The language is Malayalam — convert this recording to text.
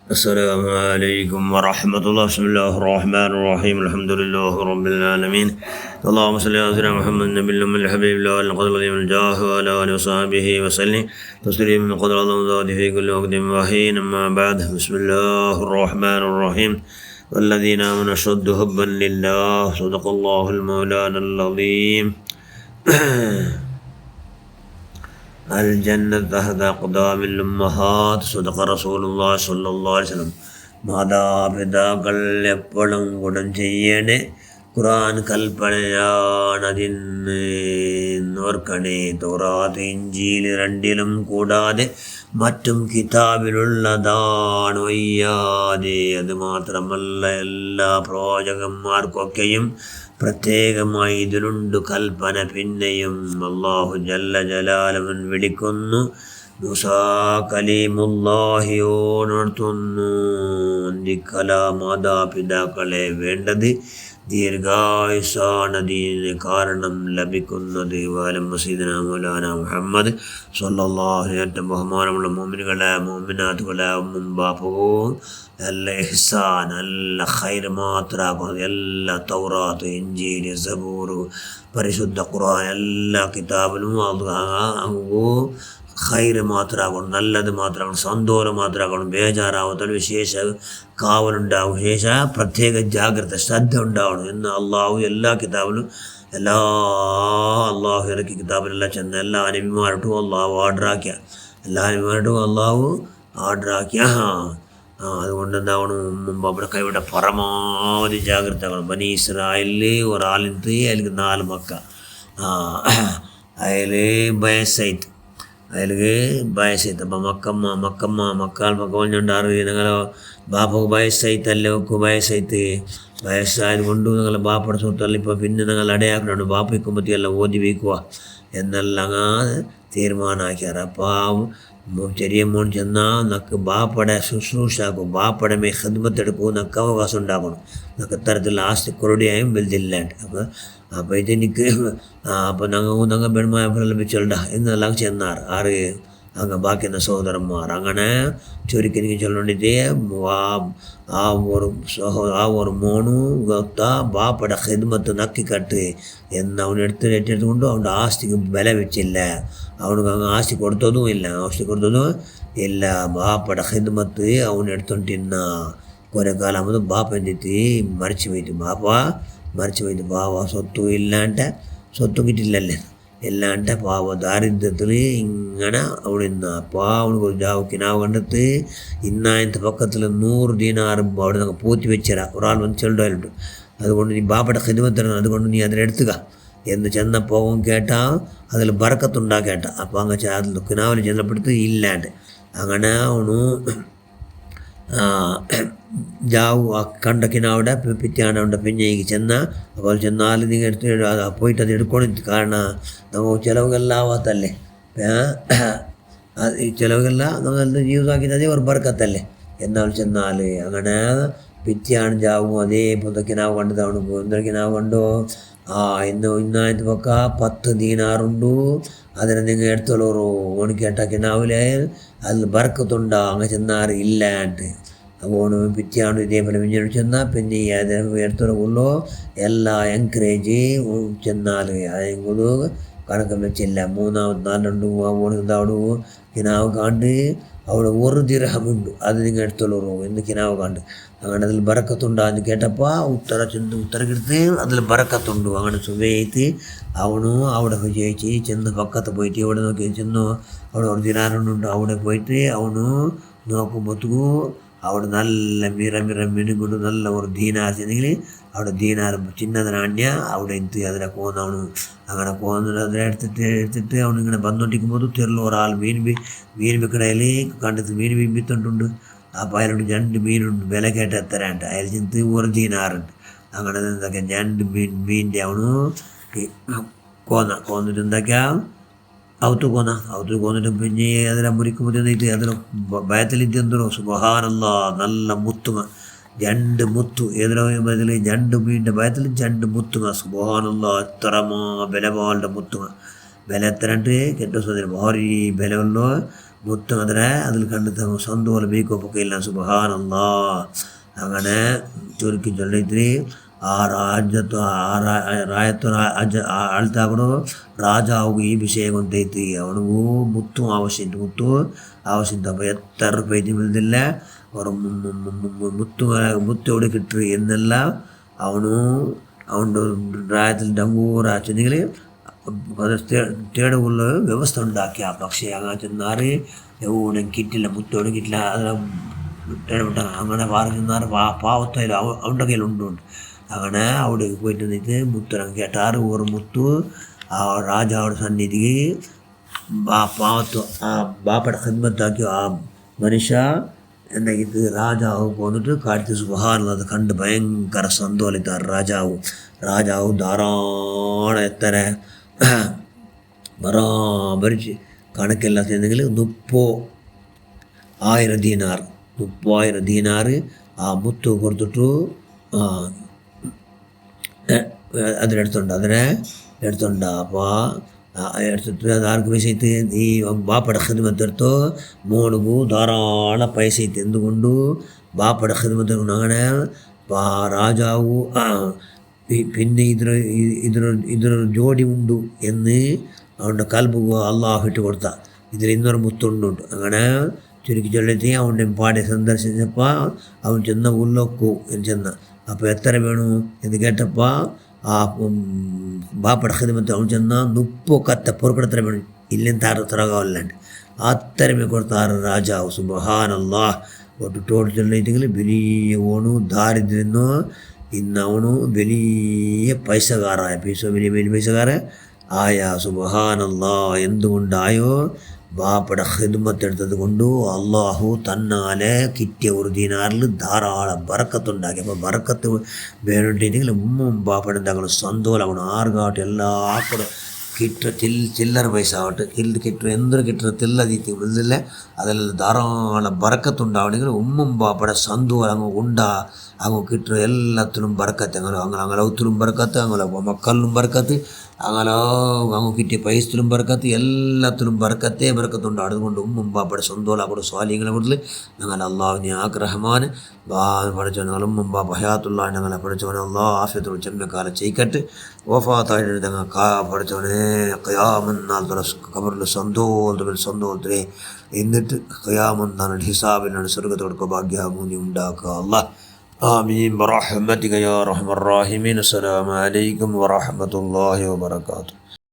السلام عليكم ورحمة الله. بسم الله الرحمن الرحيم. الحمد لله رب العالمين. اللهم صل على سيدنا محمد النبي الأمي الحبيب الله القدر العظيم الجاه وعلى آله وصحبه وسلم تسليما من قدر الله في كل وقت وحين. أما بعد، بسم الله الرحمن الرحيم. والذين آمنوا أشد حبا لله. صدق الله المولانا العظيم. الجنة تحت أقدام الأمهات. صدق رسول الله صلى الله عليه وسلم. മാതാപിതാക്കൾ എപ്പോഴും ഗുണം ചെയ്യണേ. ഖുർആൻ കൽപ്പനയാണതിന് ഓർക്കണേ. തൗറാത്ത് ഇഞ്ചീൽ രണ്ടിലും കൂടാതെ മറ്റും കിതാബിലുള്ളതാണ് വയ്യാതെ. അതുമാത്രമല്ല, എല്ലാ പ്രവാചകന്മാർക്കൊക്കെയും പ്രത്യേകമായി ഇതിലുണ്ട് കൽപ്പന. പിന്നെയും അല്ലാഹു ജല്ല ജലാലുഹു വിളിക്കുന്നു, മൂസാ കലീമുല്ലാഹിയോണർത്തുന്നു. മാതാപിതാക്കളെ വേണ്ടത് ദീർഘായുസാണതിന് കാരണം ലഭിക്കുന്നത്. വാലം മസീദന മൗലാന മുഹമ്മദ് സ്വല്ലല്ലാഹു അലൈഹി വസല്ലം. ബഹുമാനമുള്ള മോമിനുകളെ മോമിനാത്തുകളെ മുമ്പാപ്പവും നല്ല ഇഹ്സാൻ നല്ല ഖൈർ മാത്രമാക്കുന്നത്. എല്ലാ തൗറാത്ത് ഇഞ്ചീൽ സബൂർ പരിശുദ്ധ ഖുർആൻ എല്ലാ കിതാബിലും ഖൈർ മാത്രമാകണം, നല്ലത് മാത്രമാകണം, സന്തോഷം മാത്രമാകണം, ബേജാറാവത്തോളം വിശേഷ കാവലുണ്ടാവും, വിശേഷ പ്രത്യേക ജാഗ്രത ശ്രദ്ധ ഉണ്ടാവണം എന്ന് അള്ളാഹു എല്ലാ കിതാബിലും അള്ളാഹു ഇറക്കി കിതാബിലെല്ലാം ചെന്ന് എല്ലാ നബിമാരോട്ടും അള്ളാഹു ഓർഡറാക്കിയ അതുകൊണ്ട് എന്താവണം, മുമ്പ് അവിടെ കൈവിടെ പരമാവധി ജാഗ്രത ആകണം. ബനി ഇസ്രായേലിൽ ഒരാളിന് അതിലേക്ക് 4 മക്ക, അതിൽ ബയസൈത്ത് അപ്പം മക്കൾ പറഞ്ഞുണ്ടാറ് നിങ്ങൾ ബാപ്പക്ക് വയസ്സായിത്തല്ലേ ഒക്കെ വയസ്സായത് കൊണ്ട് നിങ്ങൾ ബാപ്പയുടെ സ്വത്തല്ല ഇപ്പം പിന്നെ നിങ്ങൾ അടയാക്കുന്നുണ്ട്. ബാപ്പ വയ്ക്കുമ്പോഴത്തേക്കെല്ലാം ഓതി വയ്ക്കുക എന്നെല്ലാം തീരുമാനമാക്കിയാറ്. അപ്പം ചെറിയ മോൻ ചെന്നാൽ നക്ക് ബാപ്പയുടെ ശുശ്രൂഷാക്കും, ബാപ്പയുടെ മേ ഖിദ്മത്തെടുക്കും, നക്ക് അവകാശം ഉണ്ടാക്കണം. നക്ക് ഇത്തരത്തിലുള്ള ആസ്തി കൊറടിയായും വലുതില്ലാണ്ട്. അപ്പോൾ ഇതെനിക്ക് അപ്പോൾ ഞങ്ങൾ പെൺമായപ്പോഴെല്ലാം വെച്ചോണ്ട എന്നെല്ലാം ചെന്നാറ്. ആറ് അങ്ങ് ബാക്കിയുള്ള സഹോദരന്മാർ അങ്ങനെ ചുരുക്കി ചൊല്ലിട്ട് ആ ഒരു മോണു ഗത്ത ബാപ്പയുടെ ഖിദ്മത്ത് നക്കിക്കട്ട് എന്ന് അവനെടുത്തുകൊണ്ട് അവൻ്റെ ആസ്തിക്ക് വില വെച്ചില്ല. അവനക്ക് അങ്ങ് ആസ്തി കൊടുത്തതും ഇല്ല. ബാപ്പയുടെ ഖിദ്മത്ത് അവനെടുത്തോണ്ടിരുന്ന കുറേ കാലം ബാപ്പ എന്തിട്ട് മരിച്ചു പോയിട്ട് പാവ സ്വത്തും ഇല്ലാണ്ട് സ്വത്തും കിട്ടില്ലല്ലേ ഇല്ലാണ്ട് പാവ ദാരിദ്ര്യത്തിൽ ഇങ്ങനെ അവിടെ നിന്ന്. അപ്പോൾ അവനക്ക് ഒരു കിനാവ് കണ്ടെത്ത് ഇന്നായത്തെ പക്കത്തിൽ 100 ദീനാർ അവിടെ നിന്ന് പൂത്തി വെച്ചരാ. ഒരാൾ വന്ന് ചെല്ലുണ്ട്, അതുകൊണ്ട് നീ ബാപ്പയുടെ ഖിദ്മത്ത് അതുകൊണ്ട് നീ അതിനെടുത്തുക എന്ന് ചെന്നപ്പോൾ കേട്ടാൽ അതിൽ ബറക്കത്തുണ്ടാ കേട്ട. അപ്പോൾ അങ്ങനെ അതിൽ കിനാവിൽ ചെന്നപ്പെടുത്ത് ഇല്ലാണ്ട് അങ്ങനെ അവನು ജാവു കണ്ട കിനാവിടെ പിറ്റാണ് അവിടെ പിന്നേക്ക് അപ്പോൾ ചെന്നാൽ നിങ്ങൾ എടുത്ത് പോയിട്ട് അത് എടുക്കണം. കാരണം നമുക്ക് ചിലവുകളെല്ലാം ആവാത്തല്ലേ, ഈ ചിലവുകളെല്ലാം നമ്മൾ യൂസ് ആക്കിയത് ഒരു ബർക്കത്തല്ലേ. എന്നാൽ ചെന്നാൽ അങ്ങനെ പിറ്റാണ് ജാവും അതേപോലെ കിനാവ് കണ്ടത്. അവനക്ക് എന്തൊരു കിനാവ് കണ്ടോ, ഇന്നായത്ത് പക്ക 10 ദീനാറുണ്ടു, അതിനെ നിങ്ങൾ എടുത്തോളൂ. ഓണിക്ക് കേട്ട കിനാവിലെ അതിൽ ബർക്കത്തുണ്ടോ അങ്ങനെ ചെന്നാറ് ഇല്ലാണ്ട്. അപ്പോൾ പിറ്റാണ് ഇതേപോലെ പിന്നീട് ചെന്നാൽ പിന്നെ അതിനെ എടുത്തോളൂ. എല്ലാ എൻകറേജ് ചെന്നാൽ അതെങ്കിലും കണക്കം വെച്ചില്ല. 3ാമത് 4 ഓണിതാവു കിനാവ് കാണ്ട് അവിടെ 1 ദിർഹമുണ്ട്, അത് നിങ്ങൾ എടുത്തോളൂ എന്ന് കിനാവ് കാണ്ട്. അങ്ങനെ അതിൽ ബറക്കത്തുണ്ടാന്ന് കേട്ടപ്പോൾ ഉത്തരക്കെടുത്ത് അതിൽ ബറക്കത്തുണ്ട്. അങ്ങനെ സുബൈത്ത് അവനു അവിടെ വിജയിച്ച് ചെന്ന് പക്കത്ത് പോയിട്ട് ഇവിടെ നോക്കി ചെന്നു. അവിടെ 1 ദിനാറുണ്ട്. അവിടെ പോയിട്ട് അവനു നോക്കുമ്പോഴത്തേക്കും അവിടെ നല്ല മിനുകൊണ്ട് നല്ല ഒരു ദീനാർ ചെന്നെങ്കിൽ അവിടെ ദീനാർ ചിന്നത നാണ്യ അവിടെ എന്ത് അതിനെ കോന്നവನು അങ്ങനെ അതിനെ എടുത്തിട്ട് അവനിങ്ങനെ വന്നോണ്ടിരിക്കുമ്പോൾ തെരുളിൽ ഒരാൾ മീൻ വിൽക്കണയിൽ കണ്ടെത്തി മീൻ വിമ്പിത്തോണ്ടുണ്ട്. അപ്പോൾ അതിലോട്ട് 2 മീനുണ്ട്, വില കേട്ട് എത്തരാണ്ട്. അതിൽ ചെന്ന് 1 ദീനാറുണ്ട്. അങ്ങനെ എന്തൊക്കെ 2 മീനിൻ്റെ അവನು കോന്നിട്ട് എന്തൊക്കെയാ അവത്ത് കൊന്നിട്ട് പിന്നെ അതിനെ മുറിക്കുമ്പോഴത്തേക്ക് അതിന് ഭയത്തിലിദ്ദോ സുബ്ഹാനല്ലാ നല്ല മുത്തുങ്ങ 2 മുത്തു ഏതിനോ 2 മീനിൻ്റെ ഭയത്തിൽ 2 മുത്തുങ്ങ സുബ്ഹാനല്ലാ എത്രമാ ബലവാളുടെ മുത്തുങ്ങ. ಬೆಲೆ ಎತ್ತರಂటే ಕೆಟ್ಟ ಸೋದರಿ ಭಾರಿ ಬೆಲೆ ಉಳ್ಳು മുത്തും അതിൽ കണ്ടിട്ട് സന്തോഷം ബീക്കൊപ്പൊക്കെയില്ല സുബ്ഹാനല്ലാ. അങ്ങനെ ചുരുക്കി ചൊല്ലിട്ട് ಆ ರಾಯತ್ತು ಆಳ್ತಾಗಡು ರಾಜ ಅವು ಈ ವಿಷಯ ಗೊತ್ತೈತಿ ಅವನಿಗೂ ಮುತ್ತು ആവശ്യം എത്ര പേജ് മിഴുതില്ല അവർ മുത്ത് എവിടെ കിട്ടു എന്നെല്ലാം അവൻ്റെ പ്രായത്തിൽ ഡങ്കൂറ ചെന്നെങ്കിൽ തേടുള്ള വ്യവസ്ഥ ഉണ്ടാക്കിയ. പക്ഷേ അങ്ങനെ ചെന്നാറ് എവിടെ കിട്ടില്ല, മുത്തോടെ കിട്ടില്ല. അതിനെ അങ്ങനെ പറഞ്ഞാറ് പാവത്തയിലും അവൻ്റെ കയ്യിലുണ്ട്. അങ്ങനെ അവിടേക്ക് പോയിട്ട് നിന്നിട്ട് മുത്തരം കേട്ടാറ് ഒരു മുത്തു ആ രാജാവുടെ സന്നിധിക്ക് പാവത്വം ആ ബാപ്പയുടെ ഖിദ്മത്താക്കി ആ മനുഷ്യ എന്താക്കിയിട്ട് രാജാവ് പോന്നിട്ട് കാഴ്ച സുബ്ഹാനല്ലാഹ് അത് കണ്ട് ഭയങ്കര സന്തോഷിത്താറ് രാജാവ് ധാരാളം എത്ര ബറാബരിച്ച് കണക്കെല്ലാം ചെയ്യുന്നെങ്കിൽ 30,000 ദീനാർ ആ മുത്തു കൊടുത്തിട്ടു അതിനെടുത്തുണ്ട്. അപ്പോൾ എടുത്തിട്ട് ആർക്ക് പൈസ ഇತ್ತು ഈ ബാപ്പയുടെ ഖിദ്മത്തെടുത്തോ മോണിಗೂ ധാരാളം പൈസ ഇತ್ತು. എന്തുകൊണ്ടു ബാപ്പയുടെ ഖിദ്മത്തെടുക്കുന്നു. അങ്ങനെ രാജാവ് പിന്നെ ഇതിനൊരു ജോഡി ഉണ്ടു എന്ന് അവൻ്റെ കൽബുക അള്ളാഹു ഇട്ട് കൊടുത്ത. ഇതിൽ ഇന്നൊരു മുത്തുണ്ട്. അങ്ങനെ ചുരുക്കി ചൊല്ലിട്ട് അവൻ്റെ പാടെ സന്ദർശിച്ചപ്പോൾ അവൻ ചെന്ന ഉള്ളൊക്കു ചെന്ന. അപ്പോൾ എത്ര വേണു എന്ന് കേട്ടപ്പോൾ ആ ബാപ്പയുടെ ഖിദ്മത്ത് അവൻ ചെന്ന 30 കത്ത പൊറുക്കടത്ര വേണം. ഇല്ലെന്ന് തറകാവല്ലാണ്ട് അത്തരമേ കൊടുത്താറ് രാജാവ്. സുബ്ഹാനല്ലാഹ്. ഒട്ടിട്ടോട് ചൊല്ലിട്ടെങ്കിൽ വലിയ ഓണു ദാരിദ്ര്യെന്നോ ഇന്ന് അവನು വലിയ പൈസക്കാരായ വലിയ പൈസക്കാര ആയ. സുബ്ഹാനല്ലാഹ്. എന്തുകൊണ്ടായോ? ബാപ്പയുടെ ഖിദ്മത്തെടുത്തത് കൊണ്ടു അള്ളാഹു തന്നാലെ കിട്ടിയ ഒരു ദീനാറിൽ ധാരാളം ബറക്കത്തുണ്ടാക്കി. അപ്പോൾ ബറക്കത്ത് വേണ്ടിയിട്ടെങ്കിൽ ബാപ്പയുടെ എന്താക്കണം സന്തോഷമാണ്. ആർക്കാവട്ടെ എല്ലാ കൂടെ കിട്ടുക ചില്ലറ പൈസ ആവട്ടെ കിട്ടുക എന്തൊരു കിട്ടുക തില്ലതീത്തി ഇതില്ല അതെല്ലാം ധാരാളം ബറക്കത്തുണ്ടാവണമെങ്കിൽ ബാപ്പയുടെ സന്തോഷം അങ്ങ് കിട്ടുക എല്ലാത്തിനും ബറക്കത്ത്. അങ്ങനെ ഔത്തിലും ബറക്കത്ത്, അങ്ങനെ മക്കളിലും ബറക്കത്ത്, അങ്ങനെ അങ്ങ് കിട്ടിയ പൈസത്തിലും ബറക്കത്ത്, എല്ലാത്തിലും ബറക്കത്തുണ്ടാവും. അതുകൊണ്ട് ബാപ്പയുടെ സന്തോഷം അവിടെ സ്വാലിങ്ങളെ കൂടുതൽ ഞങ്ങൾ അള്ളാഹുവിനെ ആഗ്രഹമാണ് പഠിച്ചവൻ ഞങ്ങൾ ബാപ്പ ഹയാത്തുള്ള ഞങ്ങളെ പഠിച്ചവനെ അള്ളാഹ് ആഫിയത്തോട് ചെമ്മക്കാലം ചെയ്യിക്കട്ടെ. വഫാത്തായിട്ട് ഞങ്ങൾ പഠിച്ചവനെ ഖിയാമത്ത് ഖബറിൽ സന്തോഷത്തിലെ എന്നിട്ട് ഖിയാമത്ത് ഹിസാബിനാണ് സ്വർഗത്തോടൊക്കെ ഭാഗ്യമൂനി ഉണ്ടാക്കുക. അള്ളാഹ് ആമീൻ ബിറഹ്മതിക യാ അർഹമർ റഹീമീൻ. അസ്സലാമു അലൈക്കും വറഹ്മത്തുള്ളാഹി വബറകാതുഹു.